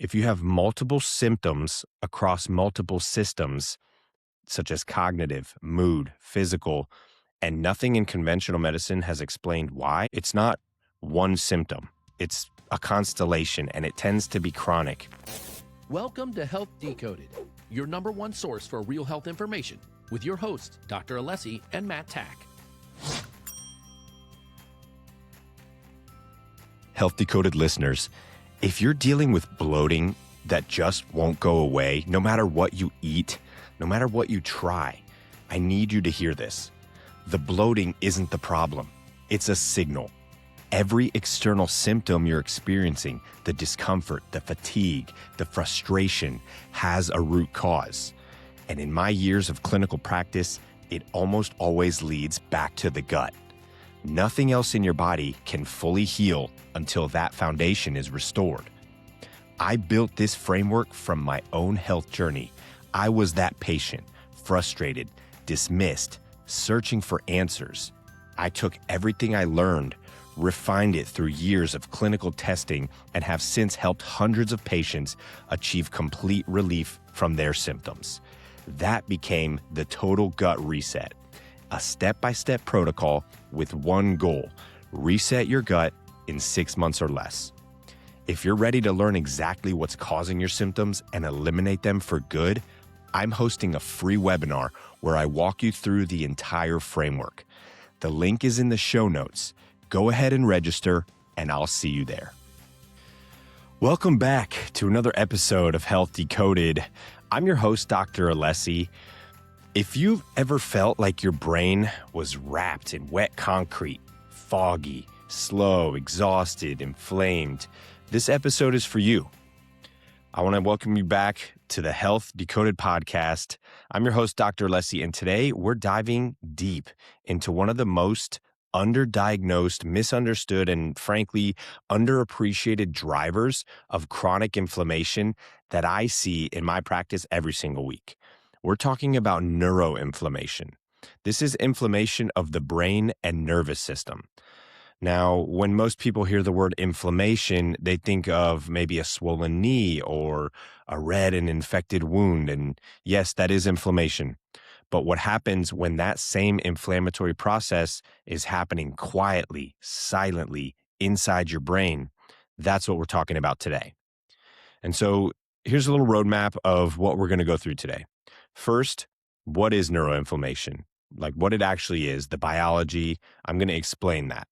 If you have multiple symptoms across multiple systems, such as cognitive, mood, physical, and nothing in conventional medicine has explained why, it's not one symptom. It's a constellation, and it tends to be chronic. Welcome to Health Decoded, your number one source for real health information, with your hosts, Dr. Alessi and Matt Tack. Health Decoded listeners, if you're dealing with bloating that just won't go away, no matter what you eat, no matter what you try, I need you to hear this. The bloating isn't the problem. It's a signal. Every external symptom you're experiencing, the discomfort, the fatigue, the frustration, has a root cause. And in my years of clinical practice, it almost always leads back to the gut. Nothing else in your body can fully heal until that foundation is restored. I built this framework from my own health journey. I was that patient, frustrated, dismissed, searching for answers. I took everything I learned, refined it through years of clinical testing, and have since helped hundreds of patients achieve complete relief from their symptoms. That became the Total Gut Reset, a step-by-step protocol with one goal: reset your gut in 6 months or less. If you're ready to learn exactly what's causing your symptoms and eliminate them for good, I'm hosting a free webinar where I walk you through the entire framework. The link is in the show notes. Go ahead and register, and I'll see you there. Welcome back to another episode of Health Decoded. I'm your host, Dr. Alessi. If you've ever felt like your brain was wrapped in wet concrete, foggy, slow, exhausted, inflamed, this episode is for you. I want to welcome you back to the Health Decoded podcast. I'm your host, Dr. Alessi, and today we're diving deep into one of the most underdiagnosed, misunderstood, and frankly, underappreciated drivers of chronic inflammation that I see in my practice every single week. We're talking about neuroinflammation. This is inflammation of the brain and nervous system. Now, when most people hear the word inflammation, they think of maybe a swollen knee or a red and infected wound. And yes, that is inflammation. But what happens when that same inflammatory process is happening quietly, silently, inside your brain? That's what we're talking about today. And so here's a little roadmap of what we're going to go through today. First, what is neuroinflammation? Like what it actually is, the biology. I'm going to explain that.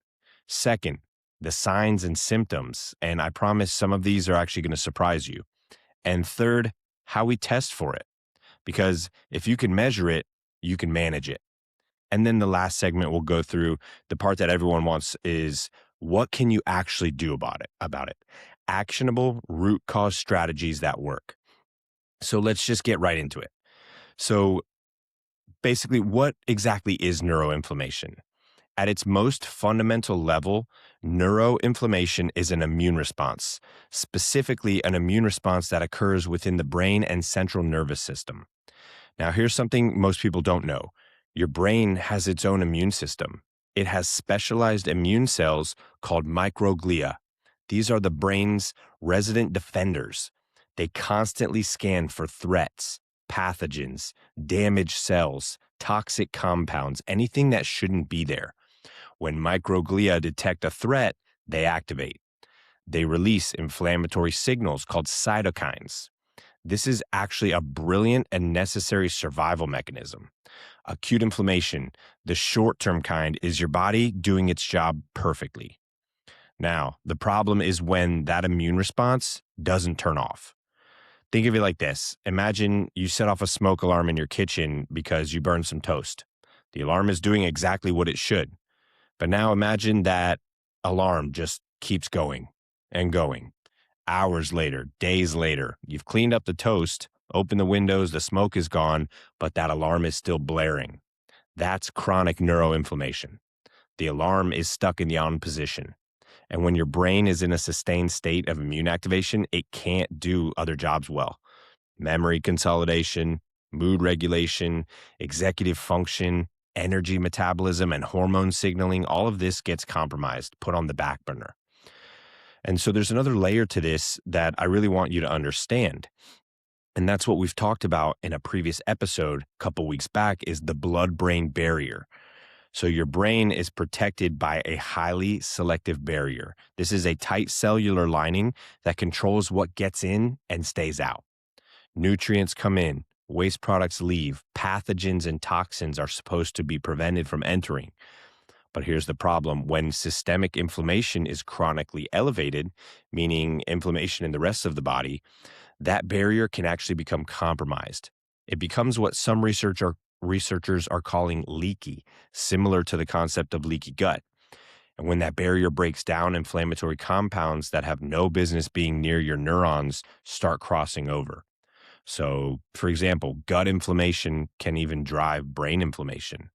Second, the signs and symptoms, and I promise some of these are actually going to surprise you. And third, how we test for it. Because if you can measure it, you can manage it. And then the last segment we'll go through, the part that everyone wants, is what can you actually do about it? Actionable root cause strategies that work. So let's just get right into it. So basically, what exactly is neuroinflammation? At its most fundamental level, neuroinflammation is an immune response, specifically an immune response that occurs within the brain and central nervous system. Now, here's something most people don't know. Your brain has its own immune system. It has specialized immune cells called microglia. These are the brain's resident defenders. They constantly scan for threats, pathogens, damaged cells, toxic compounds, anything that shouldn't be there. When microglia detect a threat, they activate. They release inflammatory signals called cytokines. This is actually a brilliant and necessary survival mechanism. Acute inflammation, the short-term kind, is your body doing its job perfectly. Now, the problem is when that immune response doesn't turn off. Think of it like this. Imagine you set off a smoke alarm in your kitchen because you burned some toast. The alarm is doing exactly what it should. But now imagine that alarm just keeps going and going. Hours later, days later, you've cleaned up the toast, opened the windows, the smoke is gone, but that alarm is still blaring. That's chronic neuroinflammation. The alarm is stuck in the on position. And when your brain is in a sustained state of immune activation, it can't do other jobs well. Memory consolidation, mood regulation, executive function, energy metabolism, and hormone signaling, all of this gets compromised, put on the back burner. And so there's another layer to this that I really want you to understand. And that's what we've talked about in a previous episode a couple weeks back is the blood-brain barrier. So your brain is protected by a highly selective barrier. This is a tight cellular lining that controls what gets in and stays out. Nutrients come in, waste products leave, pathogens and toxins are supposed to be prevented from entering. But here's the problem. When systemic inflammation is chronically elevated, meaning inflammation in the rest of the body, that barrier can actually become compromised. It becomes what some researchers are calling leaky, similar to the concept of leaky gut. And when that barrier breaks down, inflammatory compounds that have no business being near your neurons start crossing over. So, for example, gut inflammation can even drive brain inflammation.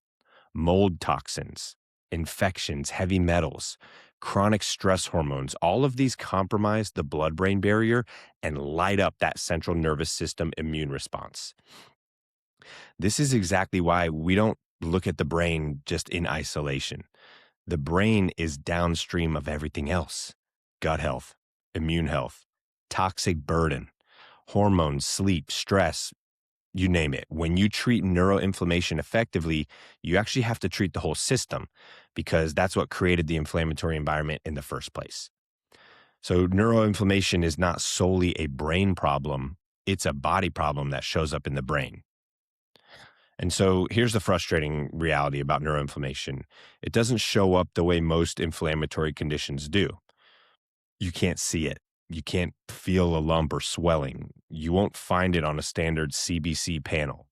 Mold toxins, infections, heavy metals, chronic stress hormones, all of these compromise the blood-brain barrier and light up that central nervous system immune response. This is exactly why we don't look at the brain just in isolation. The brain is downstream of everything else: gut health, immune health, toxic burden, hormones, sleep, stress, you name it. When you treat neuroinflammation effectively, you actually have to treat the whole system because that's what created the inflammatory environment in the first place. So neuroinflammation is not solely a brain problem. It's a body problem that shows up in the brain. And so here's the frustrating reality about neuroinflammation. It doesn't show up the way most inflammatory conditions do. You can't see it. You can't feel a lump or swelling. You won't find it on a standard CBC panel.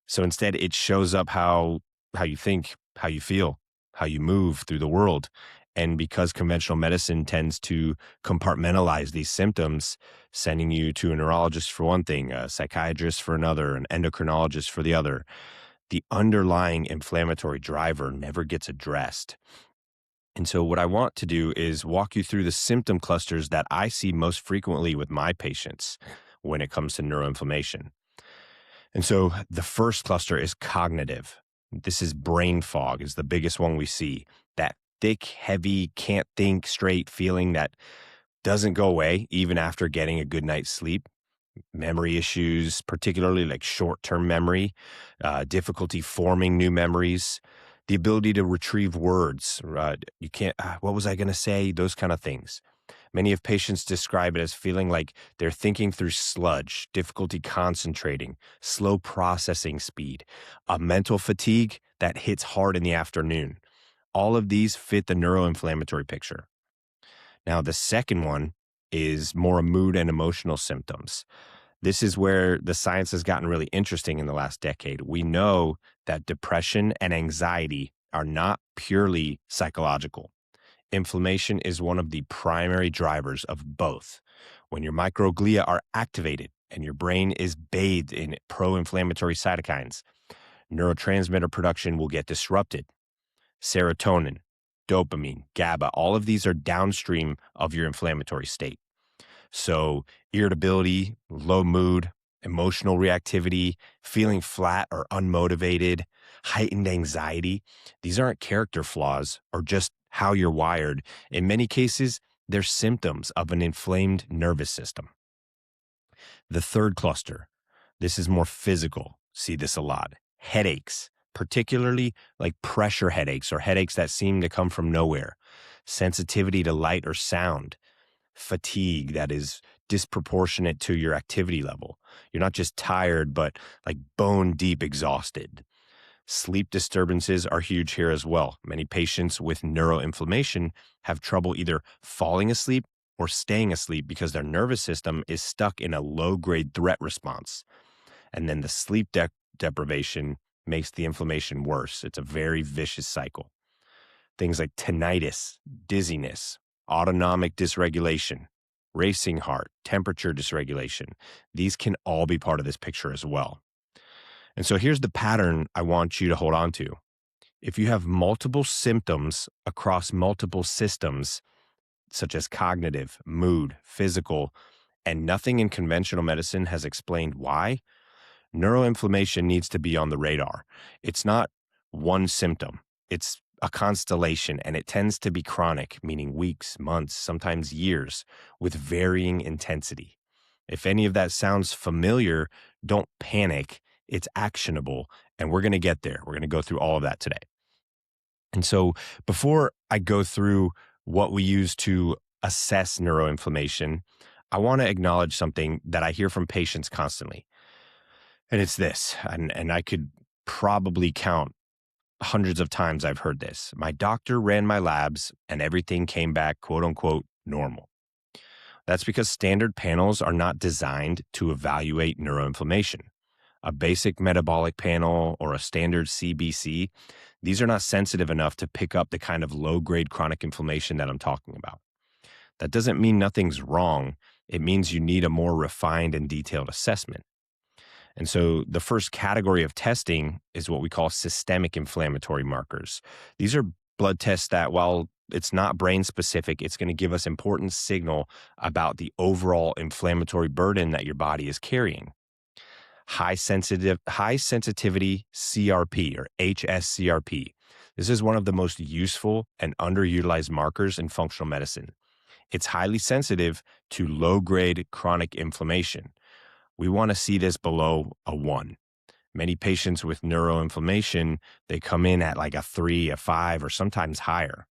So instead, it shows up how you think, how you feel, how you move through the world. And because conventional medicine tends to compartmentalize these symptoms, sending you to a neurologist for one thing, a psychiatrist for another, an endocrinologist for the other, the underlying inflammatory driver never gets addressed. And so what I want to do is walk you through the symptom clusters that I see most frequently with my patients when it comes to neuroinflammation. And so the first cluster is cognitive. This is brain fog is the biggest one we see. That thick, heavy, can't think straight feeling that doesn't go away even after getting a good night's sleep. Memory issues, particularly like short-term memory, difficulty forming new memories, the ability to retrieve words. You can't, what was I going to say? Those kind of things. Many of patients describe it as feeling like they're thinking through sludge, difficulty concentrating, slow processing speed, a mental fatigue that hits hard in the afternoon. All of these fit the neuroinflammatory picture. Now, the second one is more mood and emotional symptoms. This is where the science has gotten really interesting in the last decade. We know that depression and anxiety are not purely psychological. Inflammation is one of the primary drivers of both. When your microglia are activated and your brain is bathed in pro-inflammatory cytokines, neurotransmitter production will get disrupted. Serotonin, dopamine, GABA, all of these are downstream of your inflammatory state. So irritability, low mood, emotional reactivity, feeling flat or unmotivated, heightened anxiety, these aren't character flaws or just how you're wired. In many cases, they're symptoms of an inflamed nervous system. The third cluster, this is more physical. See this a lot. Headaches, particularly like pressure headaches or headaches that seem to come from nowhere. Sensitivity to light or sound. Fatigue that is disproportionate to your activity level. You're not just tired, but like bone deep exhausted. Sleep disturbances are huge here as well. Many patients with neuroinflammation have trouble either falling asleep or staying asleep because their nervous system is stuck in a low-grade threat response. And then the sleep deprivation makes the inflammation worse. It's a very vicious cycle. Things like tinnitus, dizziness, autonomic dysregulation, racing heart, temperature dysregulation. These can all be part of this picture as well. And so here's the pattern I want you to hold on to. If you have multiple symptoms across multiple systems, such as cognitive, mood, physical, and nothing in conventional medicine has explained why, neuroinflammation needs to be on the radar. It's not one symptom. It's a constellation, and it tends to be chronic, meaning weeks, months, sometimes years, with varying intensity. If any of that sounds familiar, don't panic. It's actionable, and we're going to get there. We're going to go through all of that today. And so before I go through what we use to assess neuroinflammation, I want to acknowledge something that I hear from patients constantly. And it's this, and I could probably count hundreds of times I've heard this. My doctor ran my labs and everything came back, quote unquote, normal. That's because standard panels are not designed to evaluate neuroinflammation. A basic metabolic panel or a standard CBC, these are not sensitive enough to pick up the kind of low-grade chronic inflammation that I'm talking about. That doesn't mean nothing's wrong. It means you need a more refined and detailed assessment. And so the first category of testing is what we call systemic inflammatory markers. These are blood tests that, while it's not brain specific, it's going to give us important signal about the overall inflammatory burden that your body is carrying. High sensitivity CRP or HSCRP. This is one of the most useful and underutilized markers in functional medicine. It's highly sensitive to low-grade chronic inflammation. We want to see this below a 1. Many patients with neuroinflammation, they come in at like a 3, a 5, or sometimes higher.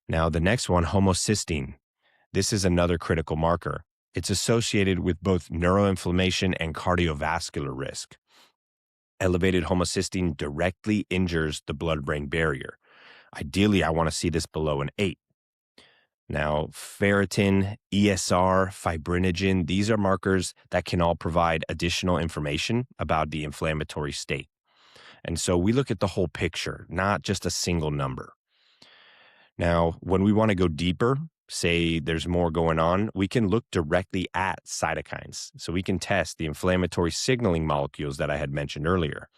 Now, the next one, homocysteine. This is another critical marker. It's associated with both neuroinflammation and cardiovascular risk. Elevated homocysteine directly injures the blood-brain barrier. Ideally, I want to see this below an 8. Now, ferritin, ESR, fibrinogen, these are markers that can all provide additional information about the inflammatory state. And so we look at the whole picture, not just a single number. Now, when we want to go deeper, say there's more going on, we can look directly at cytokines. So we can test the inflammatory signaling molecules that I had mentioned earlier.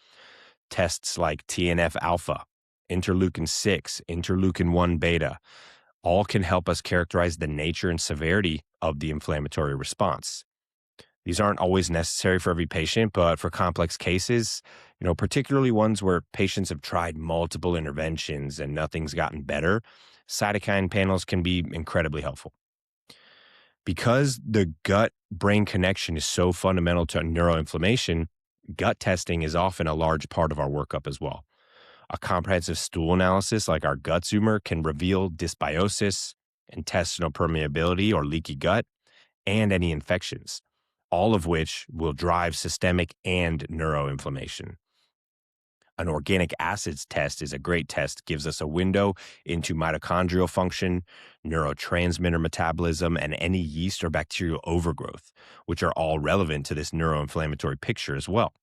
Tests like TNF alpha, interleukin 6, interleukin 1 beta, all can help us characterize the nature and severity of the inflammatory response. These aren't always necessary for every patient, but for complex cases, particularly ones where patients have tried multiple interventions and nothing's gotten better, cytokine panels can be incredibly helpful. Because the gut-brain connection is so fundamental to neuroinflammation, gut testing is often a large part of our workup as well. A comprehensive stool analysis like our gut zoomer can reveal dysbiosis, intestinal permeability or leaky gut, and any infections, all of which will drive systemic and neuroinflammation. An organic acids test is a great test, gives us a window into mitochondrial function, neurotransmitter metabolism, and any yeast or bacterial overgrowth, which are all relevant to this neuroinflammatory picture as well.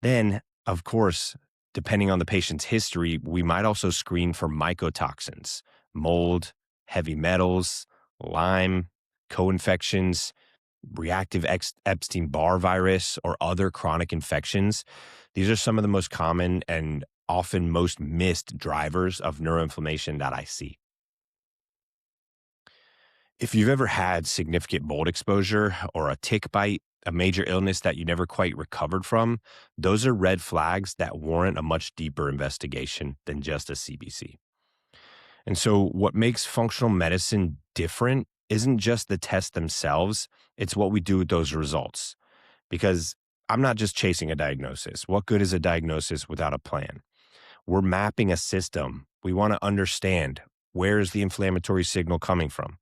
Then, of course, depending on the patient's history, we might also screen for mycotoxins, mold, heavy metals, Lyme, co-infections, reactive Epstein-Barr virus, or other chronic infections. These are some of the most common and often most missed drivers of neuroinflammation that I see. If you've ever had significant mold exposure or a tick bite, a major illness that you never quite recovered from, those are red flags that warrant a much deeper investigation than just a CBC. And so what makes functional medicine different isn't just the tests themselves, it's what we do with those results. Because I'm not just chasing a diagnosis. What good is a diagnosis without a plan? We're mapping a system. We want to understand, where is the inflammatory signal coming from?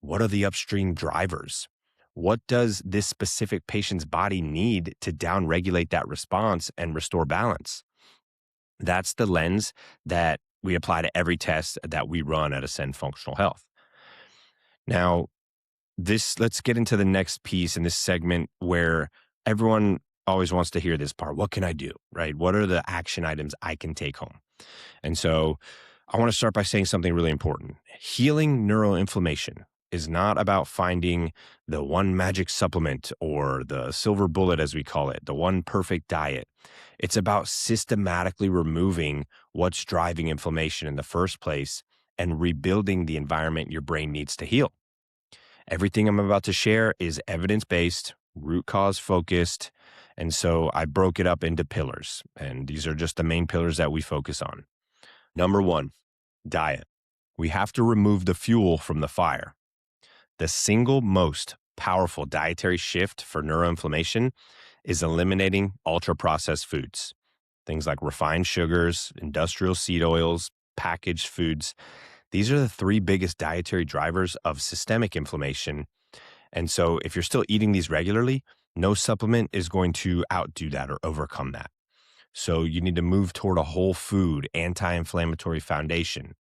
What are the upstream drivers? What does this specific patient's body need to downregulate that response and restore balance? That's the lens that we apply to every test that we run at Ascend Functional Health. Now, let's get into the next piece in this segment where everyone always wants to hear this part. What can I do, right? What are the action items I can take home? And so I want to start by saying something really important. Healing neuroinflammation is not about finding the one magic supplement or the silver bullet, as we call it, the one perfect diet. It's about systematically removing what's driving inflammation in the first place and rebuilding the environment your brain needs to heal. Everything I'm about to share is evidence-based, root cause focused, and so I broke it up into pillars, and these are just the main pillars that we focus on. Number one, diet. We have to remove the fuel from the fire. The single most powerful dietary shift for neuroinflammation is eliminating ultra-processed foods. Things like refined sugars, industrial seed oils, packaged foods. These are the three biggest dietary drivers of systemic inflammation. And so if you're still eating these regularly, no supplement is going to outdo that or overcome that. So you need to move toward a whole food, anti-inflammatory foundation.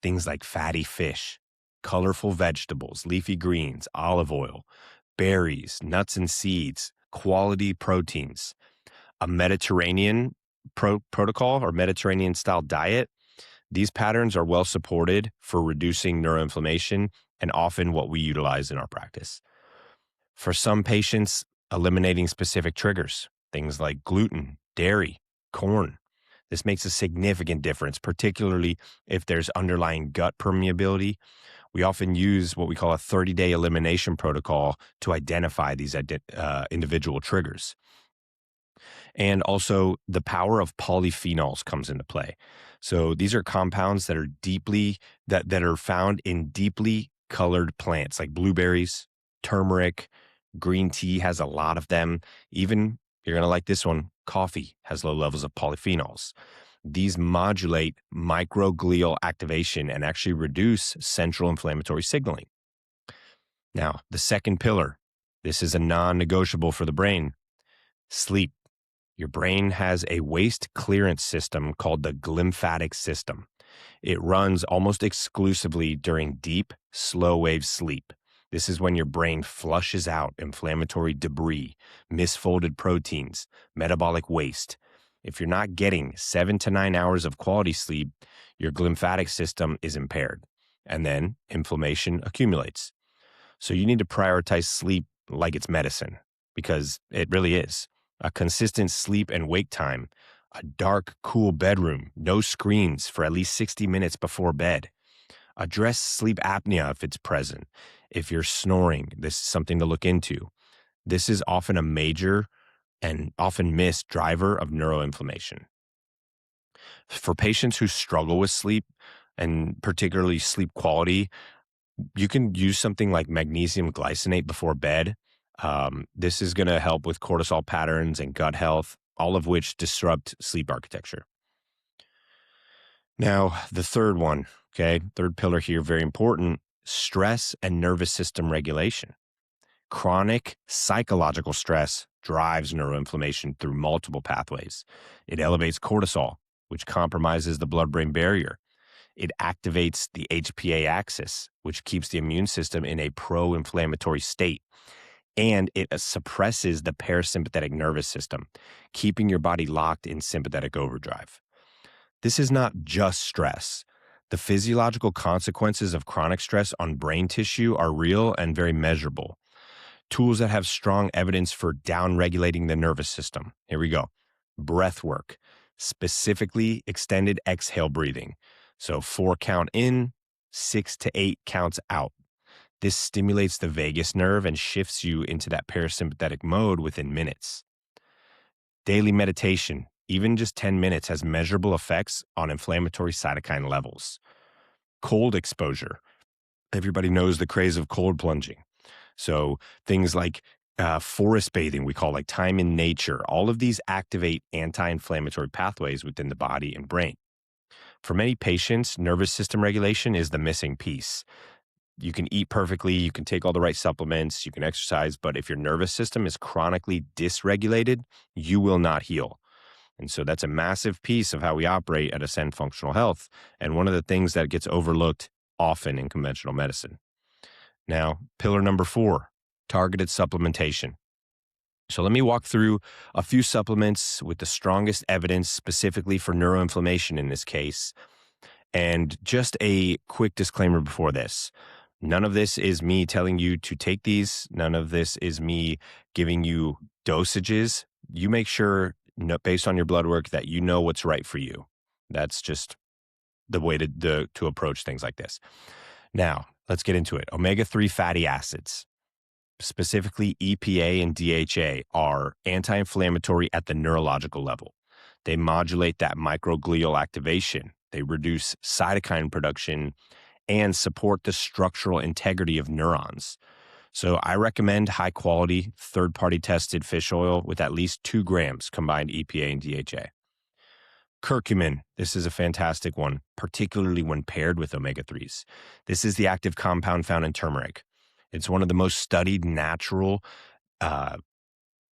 Things like fatty fish, colorful vegetables, leafy greens, olive oil, berries, nuts and seeds, quality proteins. A Mediterranean protocol or Mediterranean style diet, these patterns are well supported for reducing neuroinflammation and often what we utilize in our practice. For some patients, eliminating specific triggers, things like gluten, dairy, corn. This makes a significant difference, particularly if there's underlying gut permeability. We often use what we call a 30-day elimination protocol to identify these individual triggers. And also the power of polyphenols comes into play. So these are compounds that are that are found in deeply colored plants like blueberries, turmeric, green tea has a lot of them. Even, you're going to like this one, coffee has low levels of polyphenols. These modulate microglial activation and actually reduce central inflammatory signaling. Now, the second pillar, this is a non-negotiable for the brain, sleep. Your brain has a waste clearance system called the glymphatic system. It runs almost exclusively during deep, slow wave sleep. This is when your brain flushes out inflammatory debris, misfolded proteins, metabolic waste. If you're not getting 7 to 9 hours of quality sleep, your glymphatic system is impaired, and then inflammation accumulates. So you need to prioritize sleep like it's medicine, because it really is. A consistent sleep and wake time, a dark, cool bedroom, no screens for at least 60 minutes before bed. Address sleep apnea if it's present. If you're snoring, this is something to look into. This is often a major and often missed driver of neuroinflammation. For patients who struggle with sleep, and particularly sleep quality, you can use something like magnesium glycinate before bed. This is going to help with cortisol patterns and gut health, all of which disrupt sleep architecture. Now, the third one, third pillar here, very important, stress and nervous system regulation. Chronic psychological stress drives neuroinflammation through multiple pathways. It elevates cortisol, which compromises the blood-brain barrier. It activates the HPA axis, which keeps the immune system in a pro-inflammatory state. And it suppresses the parasympathetic nervous system, keeping your body locked in sympathetic overdrive. This is not just stress. The physiological consequences of chronic stress on brain tissue are real and very measurable. Tools that have strong evidence for downregulating the nervous system. Here we go. Breath work, specifically extended exhale breathing. So 4 count in, 6 to 8 counts out. This stimulates the vagus nerve and shifts you into that parasympathetic mode within minutes. Daily meditation, even just 10 minutes, has measurable effects on inflammatory cytokine levels. Cold exposure. Everybody knows the craze of cold plunging. So things like forest bathing, we call like time in nature, all of these activate anti-inflammatory pathways within the body and brain. For many patients, nervous system regulation is the missing piece. You can eat perfectly, you can take all the right supplements, you can exercise, but if your nervous system is chronically dysregulated, you will not heal. And so that's a massive piece of how we operate at Ascend Functional Health, and one of the things that gets overlooked often in conventional medicine. Now, pillar number 4, targeted supplementation. So let me walk through a few supplements with the strongest evidence specifically for neuroinflammation in this case. And just a quick disclaimer before this. None of this is me telling you to take these. None of this is me giving you dosages. You make sure, based on your blood work, that you know what's right for you. That's just the way to approach things like this. Now, let's get into it. Omega-3 fatty acids, specifically EPA and DHA, are anti-inflammatory at the neurological level. They modulate that microglial activation. They reduce cytokine production and support the structural integrity of neurons. So I recommend high quality, third party tested fish oil with at least 2 grams combined EPA and DHA. Curcumin, this is a fantastic one, particularly when paired with omega-3s. This is the active compound found in turmeric. It's one of the most studied natural uh,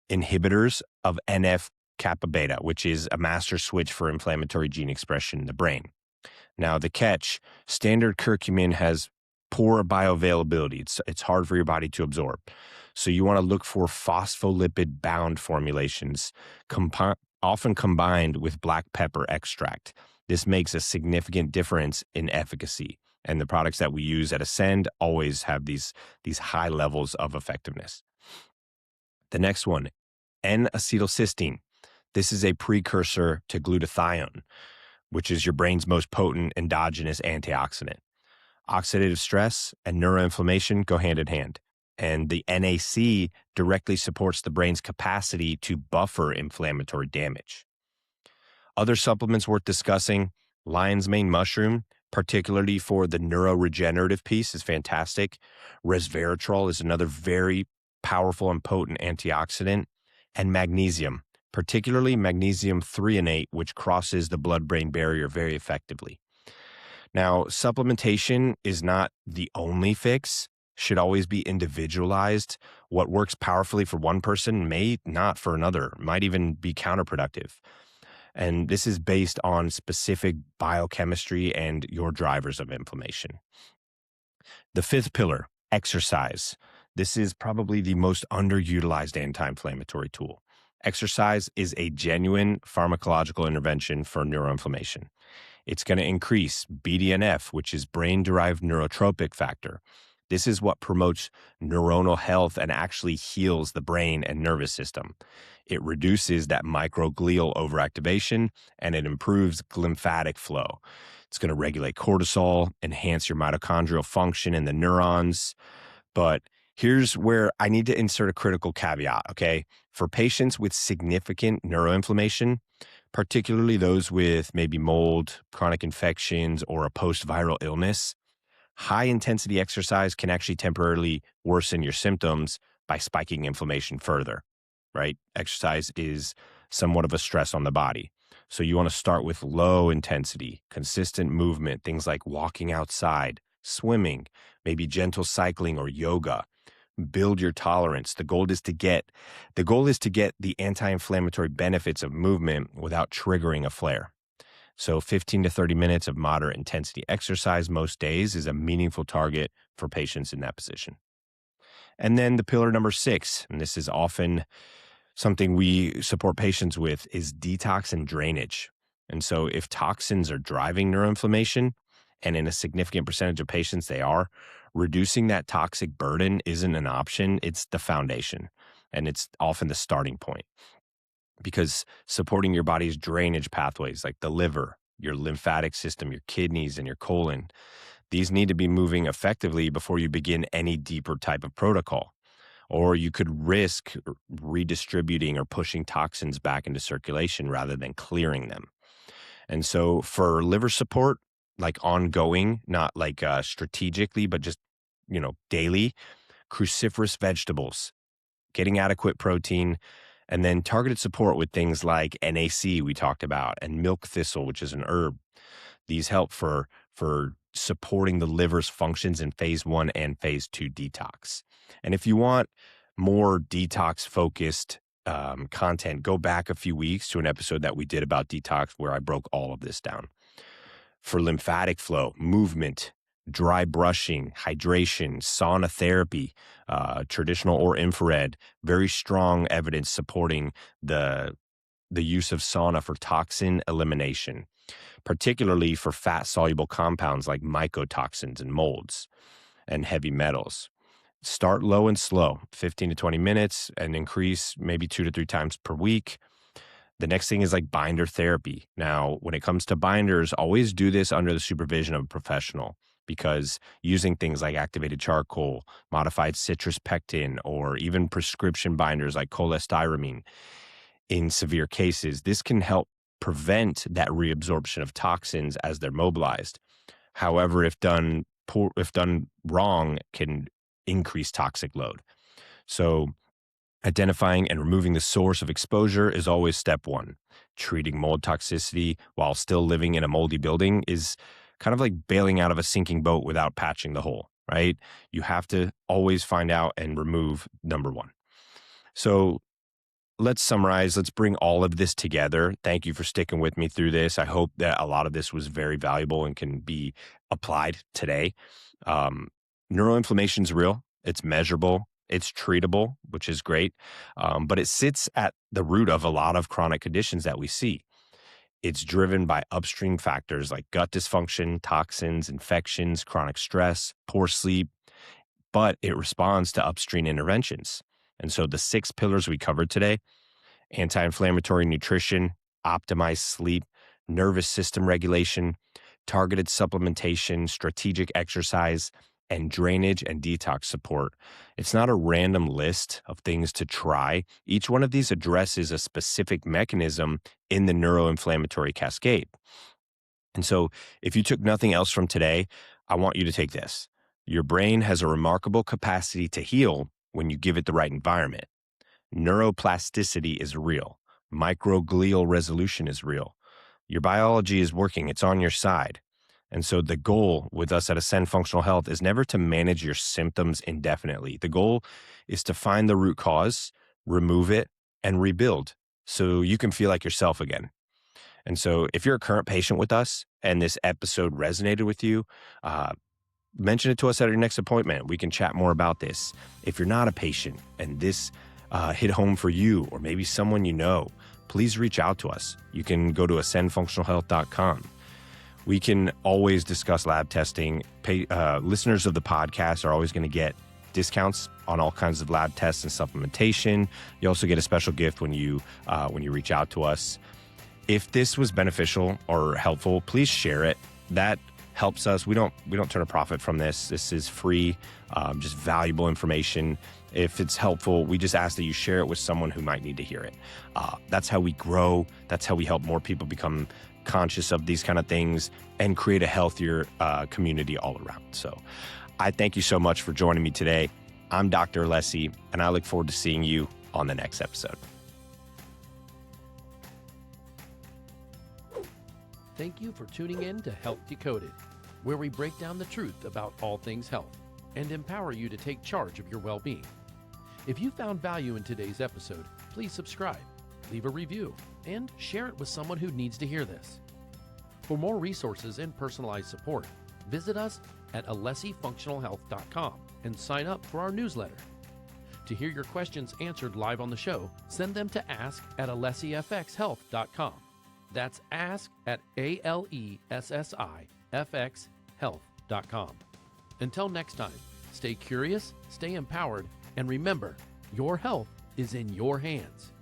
inhibitors of NF-kappa beta, which is a master switch for inflammatory gene expression in the brain. Now, the catch, standard curcumin has poor bioavailability. It's hard for your body to absorb. So you want to look for phospholipid-bound formulations, often combined with black pepper extract. This makes a significant difference in efficacy. And the products that we use at Ascend always have these high levels of effectiveness. The next one, N-acetylcysteine. This is a precursor to glutathione, which is your brain's most potent endogenous antioxidant. Oxidative stress and neuroinflammation go hand in hand. And the NAC directly supports the brain's capacity to buffer inflammatory damage. Other supplements worth discussing, lion's mane mushroom, particularly for the neuroregenerative piece, is fantastic. Resveratrol is another very powerful and potent antioxidant. And magnesium, particularly magnesium threonate, which crosses the blood-brain barrier very effectively. Now, supplementation is not the only fix, should always be individualized. What works powerfully for one person may not for another, might even be counterproductive. And this is based on specific biochemistry and your drivers of inflammation. The fifth pillar, exercise. This is probably the most underutilized anti-inflammatory tool. Exercise is a genuine pharmacological intervention for neuroinflammation. It's going to increase BDNF, which is brain-derived neurotropic factor. This is what promotes neuronal health and actually heals the brain and nervous system. It reduces that microglial overactivation, and it improves lymphatic flow. It's going to regulate cortisol, enhance your mitochondrial function in the neurons. But here's where I need to insert a critical caveat, okay? For patients with significant neuroinflammation, particularly those with maybe mold, chronic infections, or a post-viral illness, high-intensity exercise can actually temporarily worsen your symptoms by spiking inflammation further, right? Exercise is somewhat of a stress on the body. So you want to start with low intensity, consistent movement, things like walking outside, swimming, maybe gentle cycling or yoga. Build your tolerance. The goal is to get the anti-inflammatory benefits of movement without triggering a flare. So 15 to 30 minutes of moderate intensity exercise most days is a meaningful target for patients in that position. And then the pillar number 6, and this is often something we support patients with, is detox and drainage. And so if toxins are driving neuroinflammation, and in a significant percentage of patients they are, reducing that toxic burden isn't an option, it's the foundation. And it's often the starting point. Because supporting your body's drainage pathways like the liver, your lymphatic system, your kidneys, and your colon, these need to be moving effectively before you begin any deeper type of protocol. Or you could risk redistributing or pushing toxins back into circulation rather than clearing them. And so for liver support, like ongoing, not like strategically, but just, daily, cruciferous vegetables, getting adequate protein, and then targeted support with things like NAC we talked about, and milk thistle, which is an herb. These help for supporting the liver's functions in phase 1 and phase 2 detox. And if you want more detox-focused content, go back a few weeks to an episode that we did about detox where I broke all of this down. For lymphatic flow, movement, dry brushing, hydration, sauna therapy, traditional or infrared, very strong evidence supporting the use of sauna for toxin elimination, particularly for fat-soluble compounds like mycotoxins and molds and heavy metals. Start low and slow, 15 to 20 minutes, and increase maybe 2 to 3 times per week. The next thing is like binder therapy. Now, when it comes to binders, always do this under the supervision of a professional, because using things like activated charcoal, modified citrus pectin, or even prescription binders like cholestyramine in severe cases, this can help prevent that reabsorption of toxins as they're mobilized. However, if done wrong, can increase toxic load. So identifying and removing the source of exposure is always step one. Treating mold toxicity while still living in a moldy building is kind of like bailing out of a sinking boat without patching the hole, right? You have to always find out and remove number one. So let's summarize. Let's bring all of this together. Thank you for sticking with me through this. I hope that a lot of this was very valuable and can be applied today. Neuroinflammation is real. It's measurable. It's treatable, which is great. But it sits at the root of a lot of chronic conditions that we see. It's driven by upstream factors like gut dysfunction, toxins, infections, chronic stress, poor sleep, but it responds to upstream interventions. And so the 6 pillars we covered today: anti-inflammatory nutrition, optimized sleep, nervous system regulation, targeted supplementation, strategic exercise, and drainage and detox support. It's not a random list of things to try. Each one of these addresses a specific mechanism in the neuroinflammatory cascade. And so if you took nothing else from today, I want you to take this. Your brain has a remarkable capacity to heal when you give it the right environment. Neuroplasticity is real. Microglial resolution is real. Your biology is working. It's on your side. And so the goal with us at Ascend Functional Health is never to manage your symptoms indefinitely. The goal is to find the root cause, remove it, and rebuild so you can feel like yourself again. And so if you're a current patient with us and this episode resonated with you, mention it to us at your next appointment. We can chat more about this. If you're not a patient and this hit home for you or maybe someone you know, please reach out to us. You can go to ascendfunctionalhealth.com. We can always discuss lab testing. Listeners of the podcast are always going to get discounts on all kinds of lab tests and supplementation. You also get a special gift when you reach out to us. If this was beneficial or helpful, please share it. That helps us. We don't turn a profit from this. This is free, just valuable information. If it's helpful, we just ask that you share it with someone who might need to hear it. That's how we grow. That's how we help more people become conscious of these kind of things and create a healthier community all around. So I thank you so much for joining me today. I'm Dr. Alessi, and I look forward to seeing you on the next episode. Thank you for tuning in to Health Decoded, where we break down the truth about all things health and empower you to take charge of your well-being. If you found value in today's episode, please subscribe, leave a review, and share it with someone who needs to hear this. For more resources and personalized support, visit us at alessifunctionalhealth.com and sign up for our newsletter. To hear your questions answered live on the show, send them to ask@alessifxhealth.com. That's ask@alessifxhealth.com. Until next time, stay curious, stay empowered, and remember, your health is in your hands.